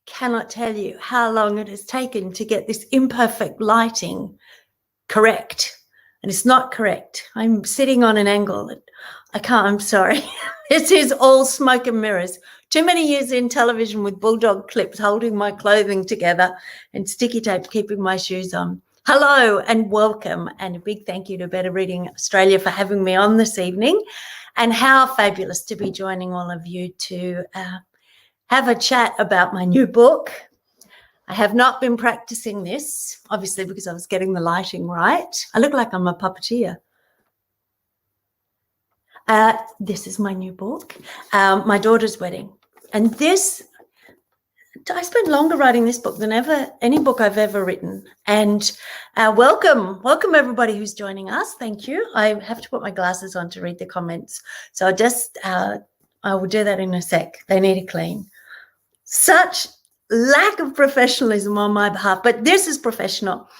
cannot tell you how long it has taken to get this imperfect lighting correct. And it's not correct. I'm sitting on an angle that I can't, I'm sorry. This is all smoke and mirrors. Too many years in television with bulldog clips holding my clothing together and sticky tape keeping my shoes on. Hello and welcome, and a big thank you to Better Reading Australia for having me on this evening, and how fabulous to be joining all of you to have a chat about my new book. I have not been practicing this, obviously, because I was getting the lighting right. I look like I'm a puppeteer. This is my new book, My Daughter's Wedding. And this, I spent longer writing this book than any book I've ever written. And welcome everybody who's joining us. Thank you. I have to put my glasses on to read the comments. So I will do that in a sec. They need a clean. Such lack of professionalism on my behalf, but this is professional.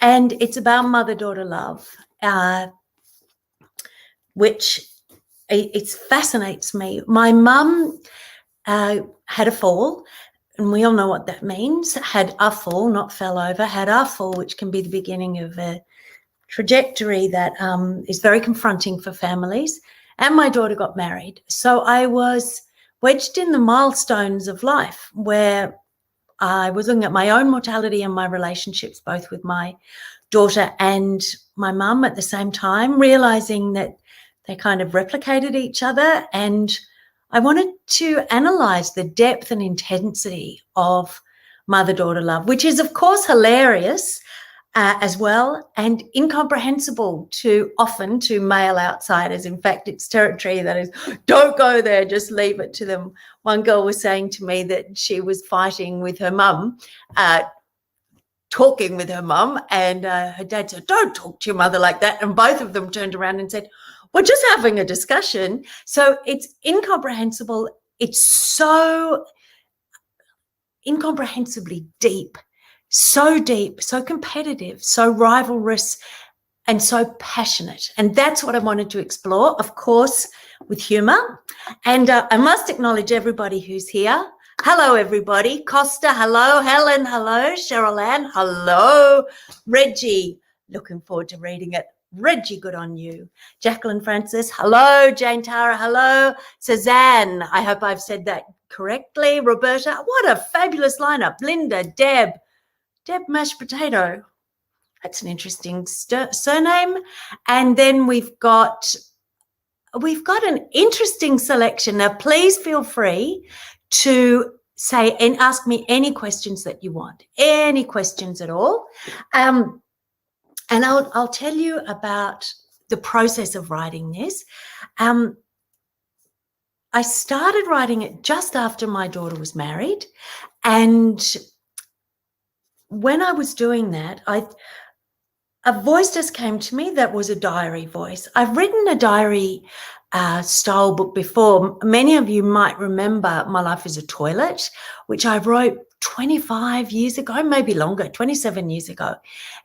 And it's about mother-daughter love, which it fascinates me. My mum had a fall, and we all know what that means. Had a fall, not fell over, had a fall, which can be the beginning of a trajectory that is very confronting for families. And my daughter got married. So I was wedged in the milestones of life where I was looking at my own mortality and my relationships, both with my daughter and my mum at the same time, realizing that they kind of replicated each other. And I wanted to analyze the depth and intensity of mother-daughter love, which is, of course, hilarious as well, and incomprehensible often to male outsiders. In fact, it's territory that is, don't go there, just leave it to them. One girl was saying to me that she was fighting with her mum, talking with her mum, and her dad said, don't talk to your mother like that. And both of them turned around and said, we're just having a discussion. So it's incomprehensible. It's so incomprehensibly deep, so competitive, so rivalrous, and so passionate. And that's what I wanted to explore, of course, with humour. And I must acknowledge everybody who's here. Hello, everybody. Costa, hello. Helen, hello. Cheryl Ann, hello. Reggie, looking forward to reading it. Reggie, good on you. Jacqueline Francis, hello. Jane Tara, hello. Suzanne, I hope I've said that correctly. Roberta, what a fabulous lineup. Linda, Deb Mashed Potato. That's an interesting surname. And then we've got an interesting selection. Now, please feel free to say and ask me any questions that you want, any questions at all. And I'll tell you about the process of writing this. I started writing it just after my daughter was married. And when I was doing that, a voice just came to me that was a diary voice. I've written a diary style book before. Many of you might remember My Life as a Toilet, which I wrote 25 years ago, maybe longer, 27 years ago.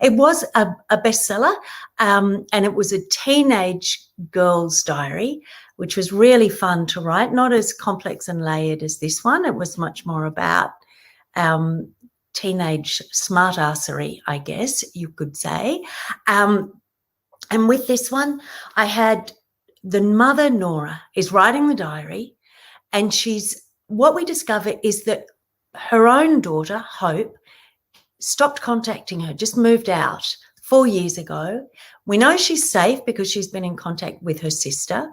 It was a bestseller, and it was a teenage girl's diary, which was really fun to write, not as complex and layered as this one. It was much more about teenage smartassery, I guess you could say. And with this one, I had the mother, Nora, is writing the diary, and what we discover is that her own daughter, Hope, stopped contacting her, just moved out 4 years ago. We know she's safe because she's been in contact with her sister,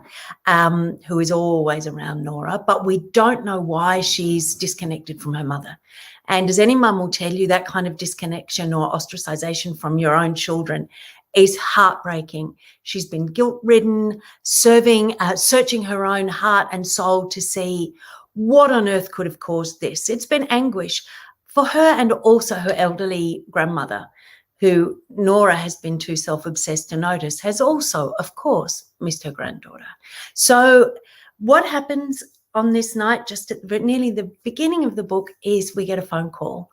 who is always around Nora, but we don't know why she's disconnected from her mother. And as any mum will tell you, that kind of disconnection or ostracization from your own children is heartbreaking. She's been guilt-ridden, searching her own heart and soul to see what on earth could have caused this. It's been anguish for her and also her elderly grandmother, who Nora has been too self-obsessed to notice, has also, of course, missed her granddaughter. So what happens on this night, just at nearly the beginning of the book, is we get a phone call,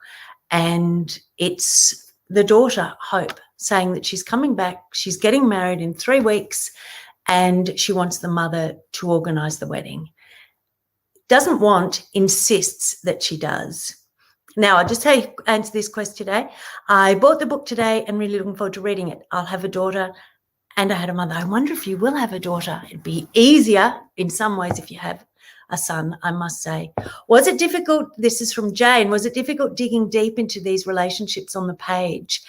and it's the daughter, Hope, saying that she's coming back, she's getting married in 3 weeks, and she wants the mother to organise the wedding. Insists that she does. Now, I'll just answer this question today. I bought the book today and really looking forward to reading it. I'll have a daughter and I had a mother. I wonder if you will have a daughter. It'd be easier in some ways if you have a son, I must say. Was it difficult? This is from Jane. Was it difficult digging deep into these relationships on the page?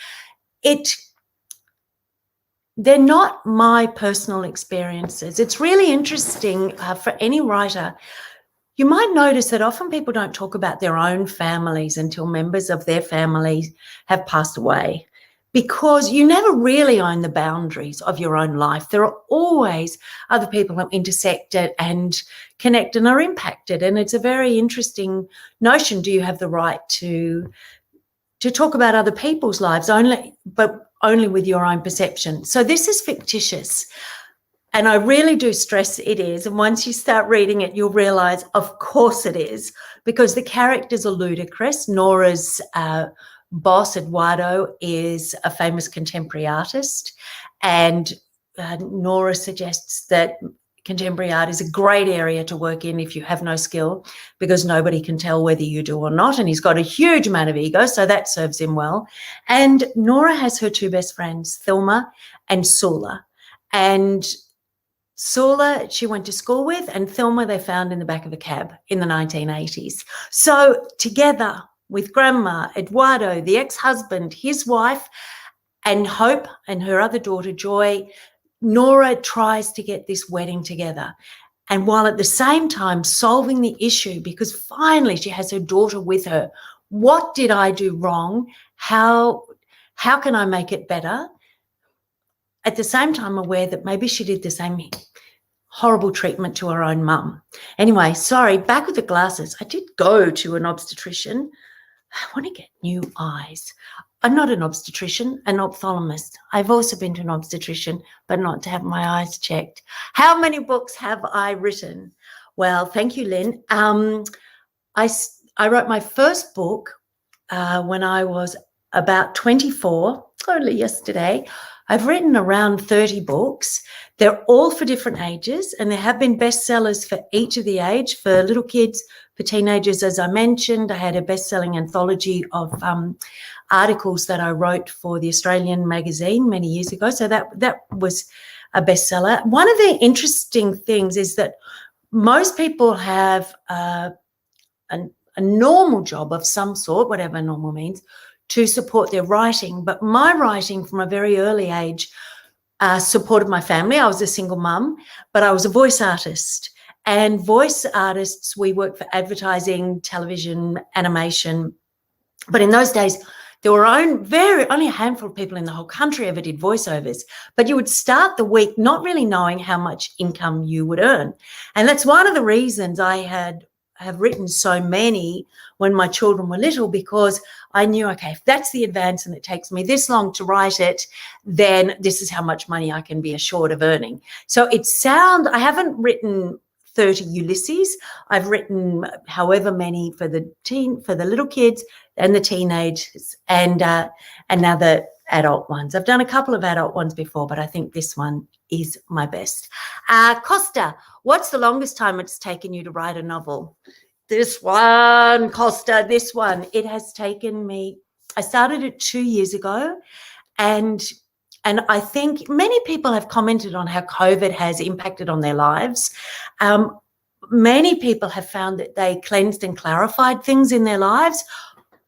They're not my personal experiences. It's really interesting for any writer. You might notice that often people don't talk about their own families until members of their families have passed away, because you never really own the boundaries of your own life. There are always other people who intersect it and connect and are impacted. And it's a very interesting notion. Do you have the right to talk about other people's lives but only with your own perception? So this is fictitious. And I really do stress it is. And once you start reading it, you'll realize, of course it is, because the characters are ludicrous. Nora's boss, Eduardo, is a famous contemporary artist. And Nora suggests that contemporary art is a great area to work in if you have no skill, because nobody can tell whether you do or not. And he's got a huge amount of ego, so that serves him well. And Nora has her two best friends, Thelma and Sula. And Sula, she went to school with, and Thelma they found in the back of a cab in the 1980s. So together with Grandma, Eduardo, the ex-husband, his wife, and Hope and her other daughter, Joy, Nora tries to get this wedding together. And while at the same time solving the issue, because finally she has her daughter with her, what did I do wrong? How can I make it better? At the same time aware that maybe she did the same horrible treatment to her own mum. Anyway, sorry, back with the glasses. I did go to an obstetrician. I want to get new eyes. I'm not an obstetrician, an ophthalmist. I've also been to an obstetrician, but not to have my eyes checked. How many books have I written? Well, thank you, Lynn. I wrote my first book when I was about 24, only yesterday. I've written around 30 books. They're all for different ages, and there have been bestsellers for each of the age, for little kids, for teenagers, as I mentioned. I had a best-selling anthology of articles that I wrote for the Australian magazine many years ago, so that was a bestseller. One of the interesting things is that most people have a normal job of some sort, whatever normal means, to support their writing. But my writing from a very early age supported my family. I was a single mum, but I was a voice artist. And voice artists, we work for advertising, television, animation. But in those days, there were only a handful of people in the whole country ever did voiceovers. But you would start the week not really knowing how much income you would earn. And that's one of the reasons I have written so many when my children were little, because I knew, okay, if that's the advance and it takes me this long to write it, then this is how much money I can be assured of earning. So I haven't written 30 Ulysses. I've written however many for the little kids and the teenagers, and now the adult ones. I've done a couple of adult ones before, but I think this one is my best. Costa, what's the longest time it's taken you to write a novel? This one, Costa, this one. It has taken me, I started it 2 years ago, and I think many people have commented on how COVID has impacted on their lives. Many people have found that they cleansed and clarified things in their lives.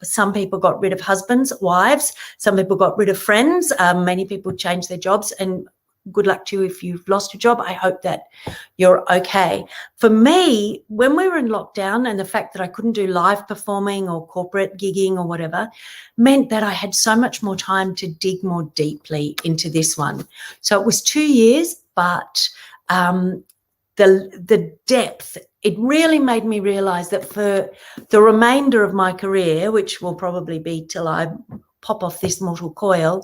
Some people got rid of husbands, wives. Some people got rid of friends. Many people changed their jobs, and good luck to you if you've lost your job. I hope that you're okay. For me, when we were in lockdown, and the fact that I couldn't do live performing or corporate gigging or whatever, meant that I had so much more time to dig more deeply into this one. So it was 2 years, but the depth, it really made me realize that for the remainder of my career, which will probably be till I pop off this mortal coil,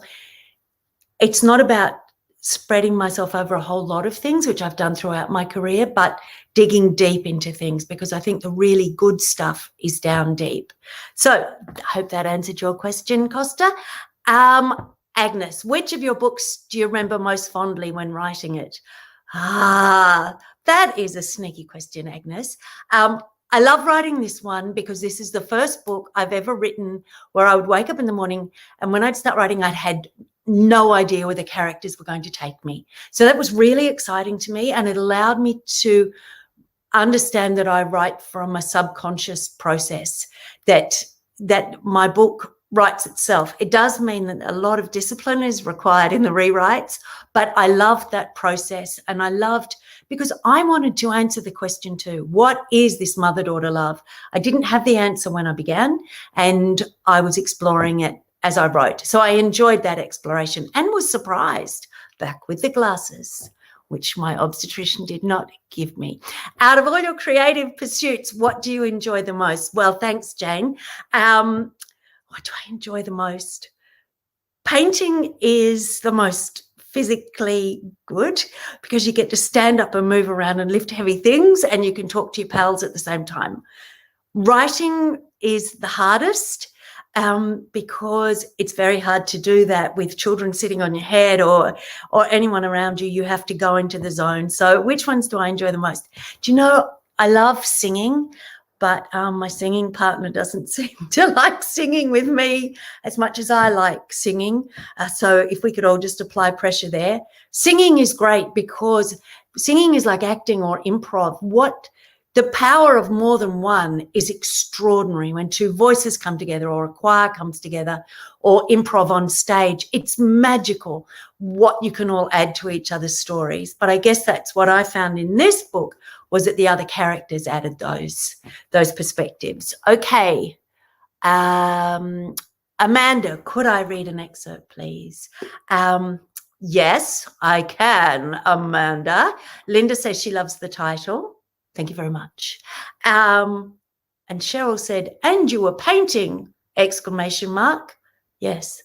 it's not about spreading myself over a whole lot of things, which I've done throughout my career, but digging deep into things, because I think the really good stuff is down deep. So I hope that answered your question, Costa. Agnes, which of your books do you remember most fondly when writing it? That is a sneaky question, Agnes. I love writing this one because this is the first book I've ever written where I would wake up in the morning and when I'd start writing, I'd had no idea where the characters were going to take me. So that was really exciting to me, and it allowed me to understand that I write from a subconscious process, that my book writes itself. It does mean that a lot of discipline is required in the rewrites, but I loved that process, and I loved because I wanted to answer the question too, what is this mother-daughter love? I didn't have the answer when I began, and I was exploring it as I wrote. So I enjoyed that exploration and was surprised, back with the glasses, which my obstetrician did not give me. Out of all your creative pursuits, what do you enjoy the most? Well, thanks, Jane. What do I enjoy the most? Painting is the most physically good because you get to stand up and move around and lift heavy things, and you can talk to your pals at the same time. Writing is the hardest because it's very hard to do that with children sitting on your head or anyone around you. You have to go into the zone. So which ones do I enjoy the most? Do you know, I love singing, but my singing partner doesn't seem to like singing with me as much as I like singing. So if we could all just apply pressure there. Singing is great because singing is like acting or improv. The power of more than one is extraordinary when two voices come together or a choir comes together or improv on stage. It's magical what you can all add to each other's stories. But I guess that's what I found in this book, was that the other characters added those perspectives. Okay. Amanda, could I read an excerpt, please? Yes, I can, Amanda. Linda says she loves the title. Thank you very much. And Cheryl said, and you were painting, exclamation mark. Yes.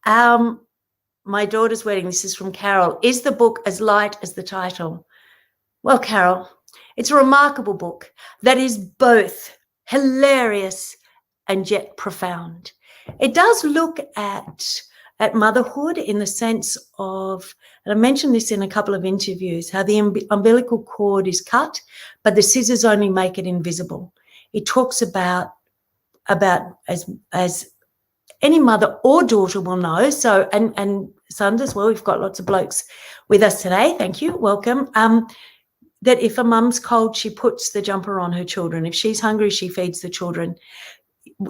My daughter's wedding, this is from Carol. Is the book as light as the title? Well, Carol, it's a remarkable book that is both hilarious and yet profound. It does look at motherhood in the sense of, and I mentioned this in a couple of interviews, how the umbilical cord is cut, but the scissors only make it invisible. It talks about as any mother or daughter will know, so and sons as well, we've got lots of blokes with us today, thank you, welcome, that if a mum's cold, she puts the jumper on her children. If she's hungry, she feeds the children.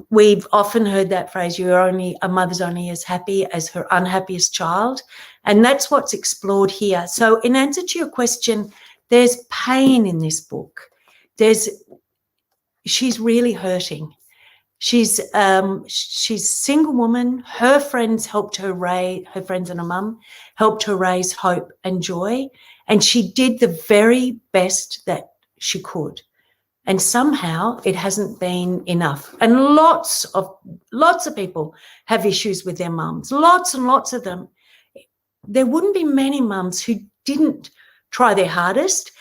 We've often heard that phrase, a mother's only as happy as her unhappiest child. And that's what's explored here. So in answer to your question, there's pain in this book. She's really hurting. She's a single woman. Her friends helped her raise, her friends and her mum helped her raise hope and joy. And she did the very best that she could. And somehow it hasn't been enough. And lots of people have issues with their mums, lots and lots of them. There wouldn't be many mums who didn't try their hardest.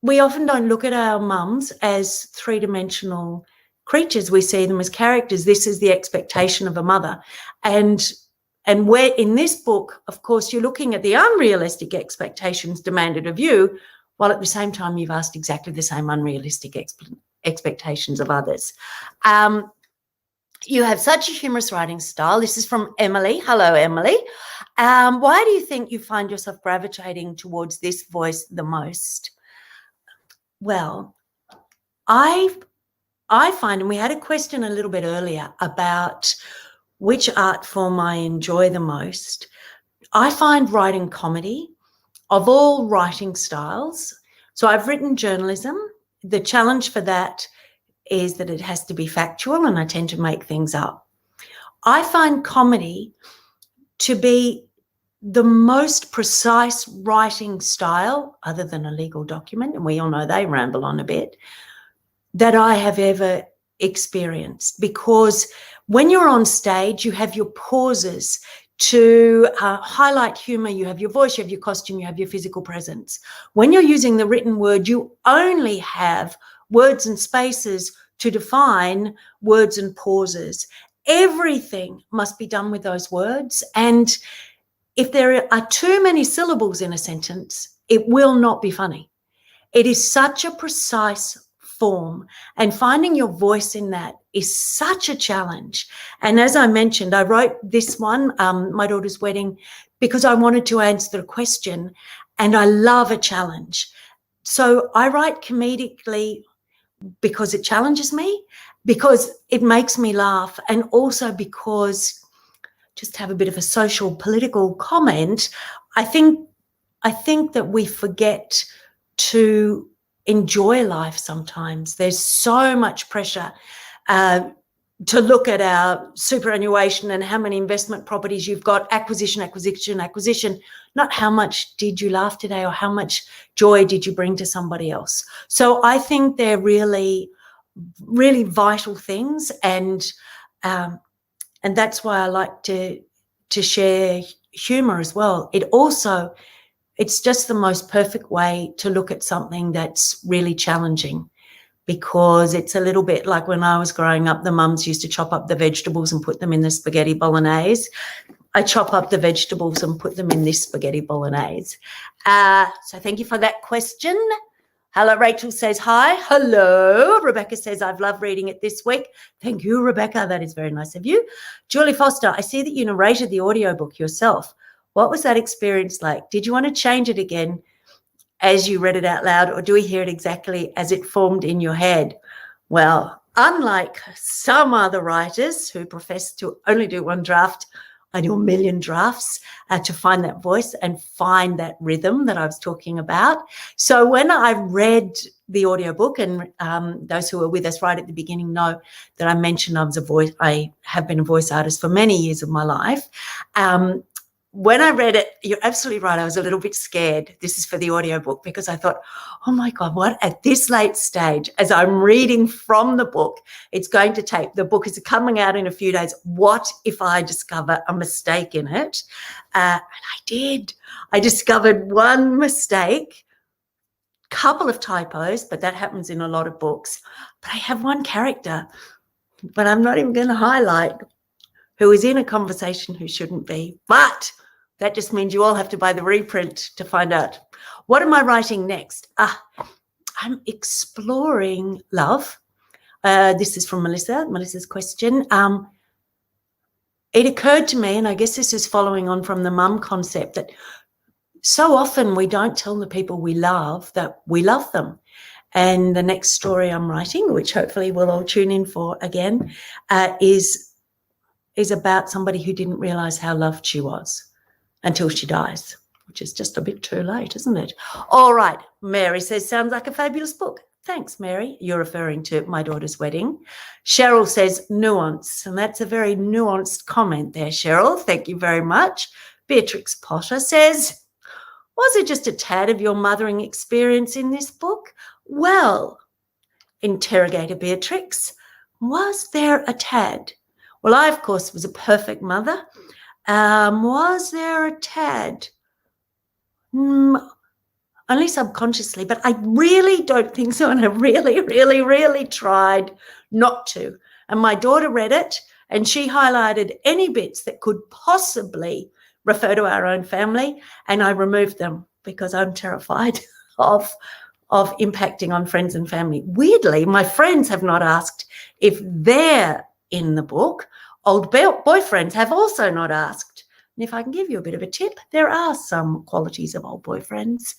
We often don't look at our mums as three-dimensional creatures. We see them as characters. This is the expectation of a mother. And where in this book, of course, you're looking at the unrealistic expectations demanded of you, while at the same time you've asked exactly the same unrealistic expectations of others. You have such a humorous writing style. This is from Emily. Hello, Emily. Why do you think you find yourself gravitating towards this voice the most? Well, I find, and we had a question a little bit earlier about which art form I enjoy the most. I find writing comedy, of all writing styles. So I've written journalism. The challenge for that is that it has to be factual, and I tend to make things up. I find comedy to be the most precise writing style, other than a legal document, and we all know they ramble on a bit, that I have ever experienced. Because when you're on stage, you have your pauses to highlight humor. You have your voice, you have your costume, you have your physical presence. When you're using the written word, you only have words and spaces to define words and pauses. Everything must be done with those words. And if there are too many syllables in a sentence, it will not be funny. It is such a precise form, and finding your voice in that is such a challenge. And as I mentioned, I wrote this one, My Daughter's Wedding, because I wanted to answer the question, and I love a challenge. So I write comedically because it challenges me, because it makes me laugh, and also because, just have a bit of a social political comment, I think that we forget to enjoy life sometimes. There's so much pressure to look at our superannuation and how many investment properties you've got, acquisition, not how much did you laugh today or how much joy did you bring to somebody else. So I think they're really, really vital things, and that's why I like to share humour as well. It's just the most perfect way to look at something that's really challenging, because it's a little bit like when I was growing up, the mums used to chop up the vegetables and put them in the spaghetti bolognese. I chop up the vegetables and put them in this spaghetti bolognese. So thank you for that question. Hello, Rachel says hi. Hello. Rebecca says, I've loved reading it this week. Thank you, Rebecca. That is very nice of you. Julie Foster, I see that you narrated the audiobook yourself. What was that experience like? Did you want to change it again as you read it out loud, or do we hear it exactly as it formed in your head? Well, unlike some other writers who profess to only do one draft, I do a million drafts to find that voice and find that rhythm that I was talking about. So when I read the audiobook, and those who were with us right at the beginning know that I mentioned I have been a voice artist for many years of my life. When I read it, you're absolutely right, I was a little bit scared. This is for the audiobook, because I thought, oh my God, what at this late stage, as I'm reading from the book, it's going to take, the book is coming out in a few days. What if I discover a mistake in it? And I did. I discovered one mistake, couple of typos, but that happens in a lot of books. But I have one character, but I'm not even going to highlight, who is in a conversation who shouldn't be. But that just means you all have to buy the reprint to find out. What am I writing next? I'm exploring love. This is from Melissa's question. It occurred to me, and I guess this is following on from the mum concept, that so often we don't tell the people we love that we love them. And the next story I'm writing, which hopefully we'll all tune in for again, is about somebody who didn't realise how loved she was until she dies, which is just a bit too late, isn't it? All right, Mary says, sounds like a fabulous book. Thanks, Mary. You're referring to My Daughter's Wedding. Cheryl says nuance, and that's a very nuanced comment there, Cheryl. Thank you very much. Beatrix Potter says, was it just a tad of your mothering experience in this book? Well, interrogator Beatrix, was there a tad? Well, I, of course, was a perfect mother. Was there a tad? Only subconsciously, but I really don't think so, and I really, really, really tried not to. And my daughter read it, and she highlighted any bits that could possibly refer to our own family, and I removed them because I'm terrified of impacting on friends and family. Weirdly, my friends have not asked if they're in the book. Old boyfriends have also not asked. And if I can give you a bit of a tip, there are some qualities of old boyfriends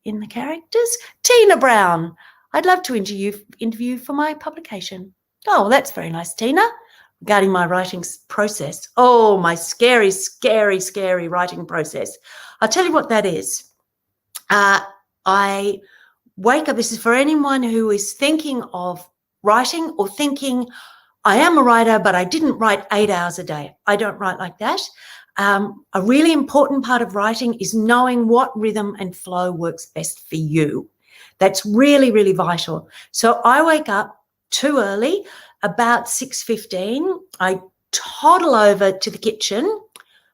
in the characters. Tina Brown, I'd love to interview for my publication. Oh, that's very nice, Tina. Regarding my writing process. Oh, my scary, scary, scary writing process. I'll tell you what that is. I wake up, this is for anyone who is thinking of writing or thinking, I am a writer, but I didn't write 8 hours a day. I don't write like that. A really important part of writing is knowing what rhythm and flow works best for you. That's really, really vital. So I wake up too early, about 6:15. I toddle over to the kitchen,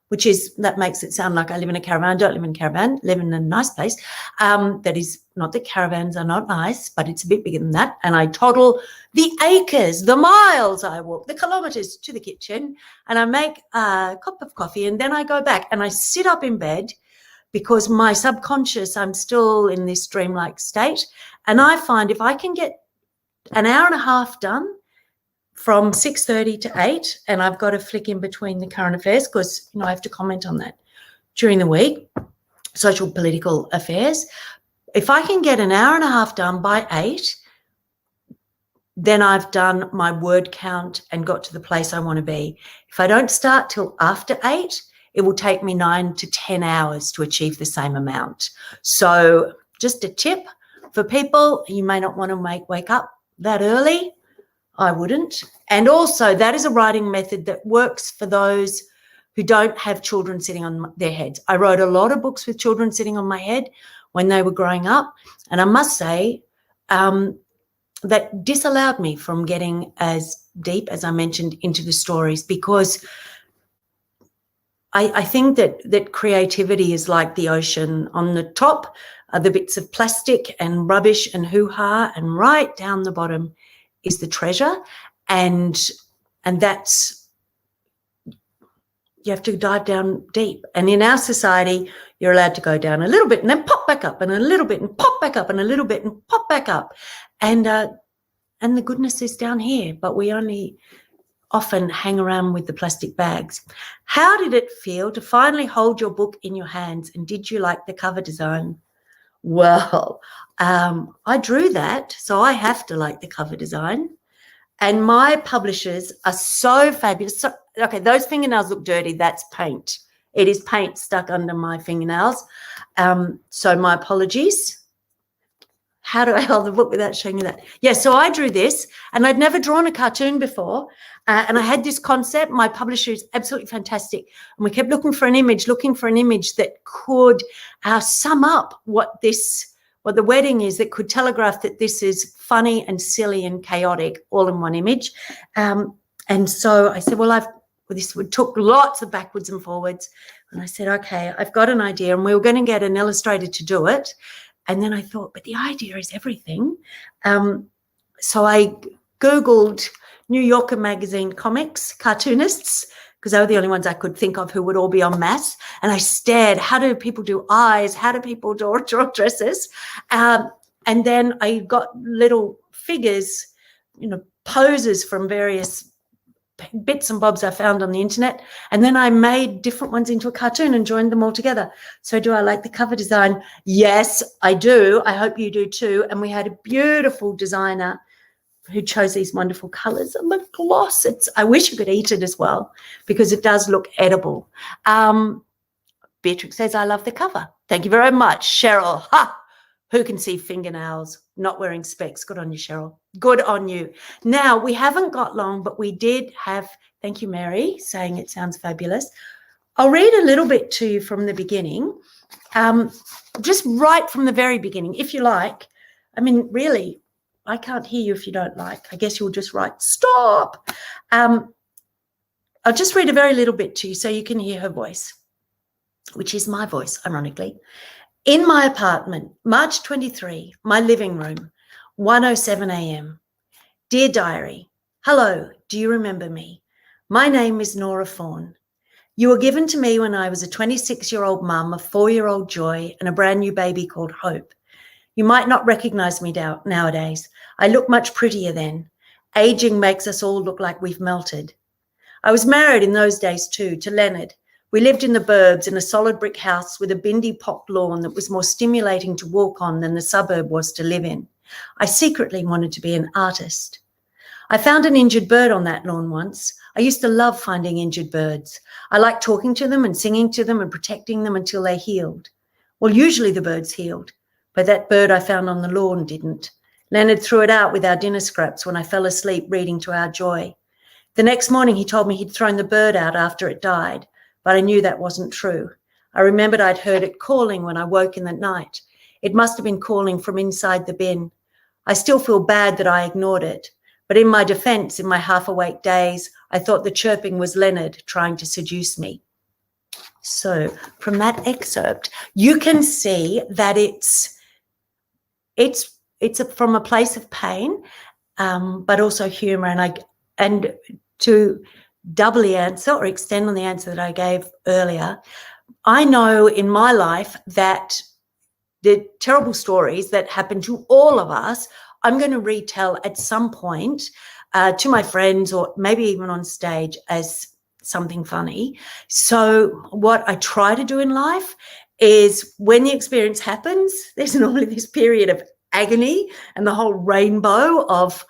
that makes it sound like I live in a caravan. I don't live in a caravan, live in a nice place. That is not that caravans are not nice, but it's a bit bigger than that. And I toddle the acres, the miles I walk, the kilometres to the kitchen, and I make a cup of coffee, and then I go back and I sit up in bed because my subconscious, I'm still in this dreamlike state. And I find if I can get an hour and a half done from 6:30 to 8, and I've got a flick in between the current affairs because, I have to comment on that during the week, social political affairs. If I can get an hour and a half done by 8, then I've done my word count and got to the place I want to be. If I don't start till after 8, it will take me 9 to 10 hours to achieve the same amount. So just a tip for people, you may not want to wake up that early. I wouldn't. And also that is a writing method that works for those who don't have children sitting on their heads. I wrote a lot of books with children sitting on my head when they were growing up. And I must say, that disallowed me from getting as deep, as I mentioned, into the stories, because I think that creativity is like the ocean. On the top are the bits of plastic and rubbish and hoo-ha, and right down the bottom is the treasure. And that's, you have to dive down deep. And in our society, you're allowed to go down a little bit and then pop back up, and a little bit and pop back up, and a little bit and pop back up. And the goodness is down here, but we only often hang around with the plastic bags. How did it feel to finally hold your book in your hands, and did you like the cover design? Well, I drew that, so I have to like the cover design. And my publishers are so fabulous. So, okay, those fingernails look dirty. That's paint. It is paint stuck under my fingernails. So my apologies. How do I hold the book without showing you that? Yeah, so I drew this, and I'd never drawn a cartoon before, and I had this concept. My publisher is absolutely fantastic, and we kept looking for an image that could sum up what the wedding is, that could telegraph that this is funny and silly and chaotic all in one image. And so I said, this took lots of backwards and forwards, and I said, okay, I've got an idea, and we were going to get an illustrator to do it. And then I thought, but the idea is everything. So I Googled New Yorker magazine comics, cartoonists, because they were the only ones I could think of who would all be en masse. And I stared, how do people do eyes? How do people draw dresses? And then I got little figures, poses from various bits and bobs I found on the internet, and then I made different ones into a cartoon and joined them all together. So do I like the cover design? Yes, I do. I hope you do too. And we had a beautiful designer who chose these wonderful colors, and the gloss, I wish you could eat it as well, because it does look edible. Beatrix says, I love the cover. Thank you very much. Cheryl, who can see fingernails, not wearing specs? Good on you, Cheryl. Good on you. Now, we haven't got long, but we did have, thank you, Mary, saying it sounds fabulous. I'll read a little bit to you from the beginning, just right from the very beginning, if you like. I mean, really, I can't hear you if you don't like. I guess you'll just write, stop. I'll just read a very little bit to you so you can hear her voice, which is my voice, ironically. In my apartment, March 23, my living room, 1:07 a.m. Dear Diary, hello, do you remember me? My name is Nora Fawn. You were given to me when I was a 26-year-old mum, a 4-year-old Joy, and a brand new baby called Hope. You might not recognize me nowadays. I look much prettier then. Aging makes us all look like we've melted. I was married in those days too, to Leonard. We lived in the burbs in a solid brick house with a bindi popped lawn that was more stimulating to walk on than the suburb was to live in. I secretly wanted to be an artist. I found an injured bird on that lawn once. I used to love finding injured birds. I liked talking to them and singing to them and protecting them until they healed. Well, usually the birds healed, but that bird I found on the lawn didn't. Leonard threw it out with our dinner scraps when I fell asleep reading to our Joy. The next morning he told me he'd thrown the bird out after it died, but I knew that wasn't true. I remembered I'd heard it calling when I woke in the night. It must have been calling from inside the bin. I still feel bad that I ignored it, but in my defense, in my half-awake days, I thought the chirping was Leonard trying to seduce me. So from that excerpt, you can see that it's from a place of pain, but also humor. And to doubly answer or extend on the answer that I gave earlier, I know in my life that the terrible stories that happen to all of us I'm going to retell at some point to my friends or maybe even on stage as something funny. So what I try to do in life is when the experience happens, there's normally this period of agony and the whole rainbow of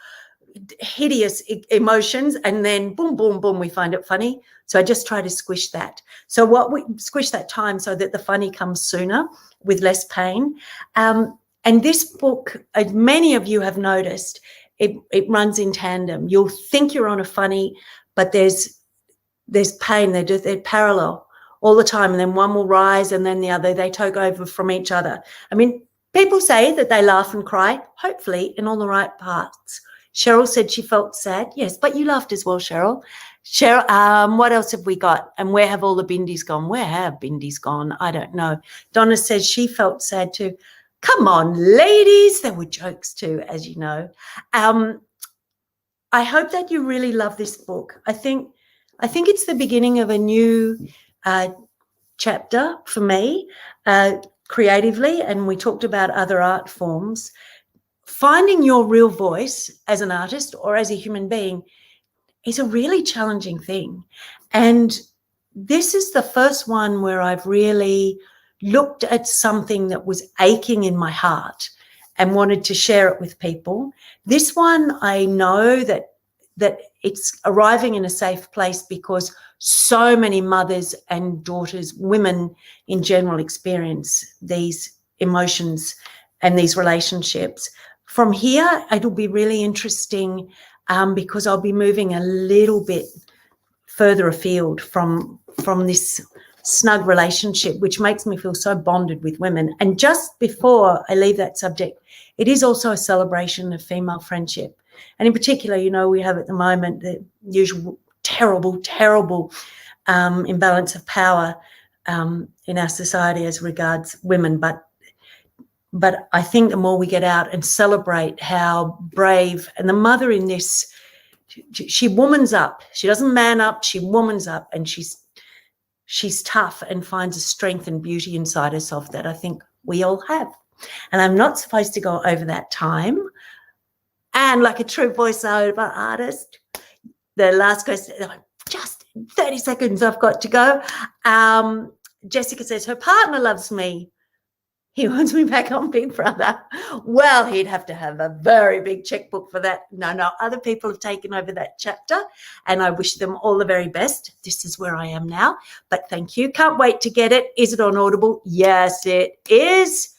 hideous emotions, and then boom, boom, boom, we find it funny. So I just try to squish that. So we squish that time so that the funny comes sooner with less pain. And this book, as many of you have noticed, it runs in tandem. You'll think you're on a funny, but there's pain. They're parallel all the time, and then one will rise and then the other. They take over from each other. I mean, people say that they laugh and cry, hopefully in all the right parts. Cheryl said she felt sad. Yes, but you laughed as well, Cheryl. Cheryl, what else have we got? And where have all the bindies gone? Where have bindies gone? I don't know. Donna says she felt sad too. Come on, ladies. There were jokes too, as you know. I hope that you really love this book. I think it's the beginning of a new chapter for me creatively, and we talked about other art forms. Finding your real voice as an artist or as a human being is a really challenging thing. And this is the first one where I've really looked at something that was aching in my heart and wanted to share it with people. This one, I know that it's arriving in a safe place because so many mothers and daughters, women in general, experience these emotions and these relationships. From here, it'll be really interesting because I'll be moving a little bit further afield from this snug relationship, which makes me feel so bonded with women. And just before I leave that subject, it is also a celebration of female friendship. And in particular, you know, we have at the moment the usual terrible imbalance of power in our society as regards women. But I think the more we get out and celebrate how brave, and the mother in this, she womans up. She doesn't man up, she womans up, and she's tough and finds a strength and beauty inside herself that I think we all have. And I'm not supposed to go over that time. And like a true voiceover artist, the last question, just 30 seconds I've got to go. Jessica says, her partner loves me. He wants me back on Big Brother. Well, he'd have to have a very big checkbook for that. No, other people have taken over that chapter, and I wish them all the very best. This is where I am now, but thank you. Can't wait to get it. Is it on Audible? Yes, it is.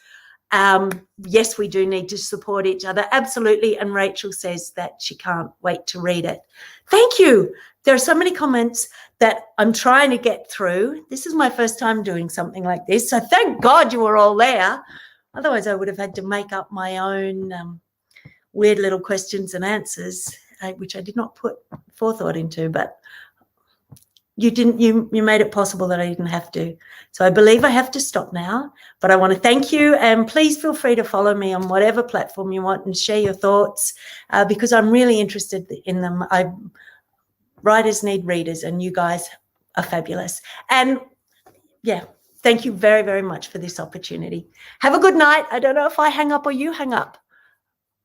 Yes, we do need to support each other. Absolutely. And Rachel says that she can't wait to read it. Thank you. There are so many comments that I'm trying to get through. This is my first time doing something like this. So thank God you were all there. Otherwise, I would have had to make up my own weird little questions and answers, which I did not put forethought into, but you made it possible that I didn't have to. So I believe I have to stop now, but I want to thank you, and please feel free to follow me on whatever platform you want and share your thoughts because I'm really interested in them. Writers need readers, and you guys are fabulous. And yeah, thank you very, very much for this opportunity. Have a good night. I don't know if I hang up or you hang up.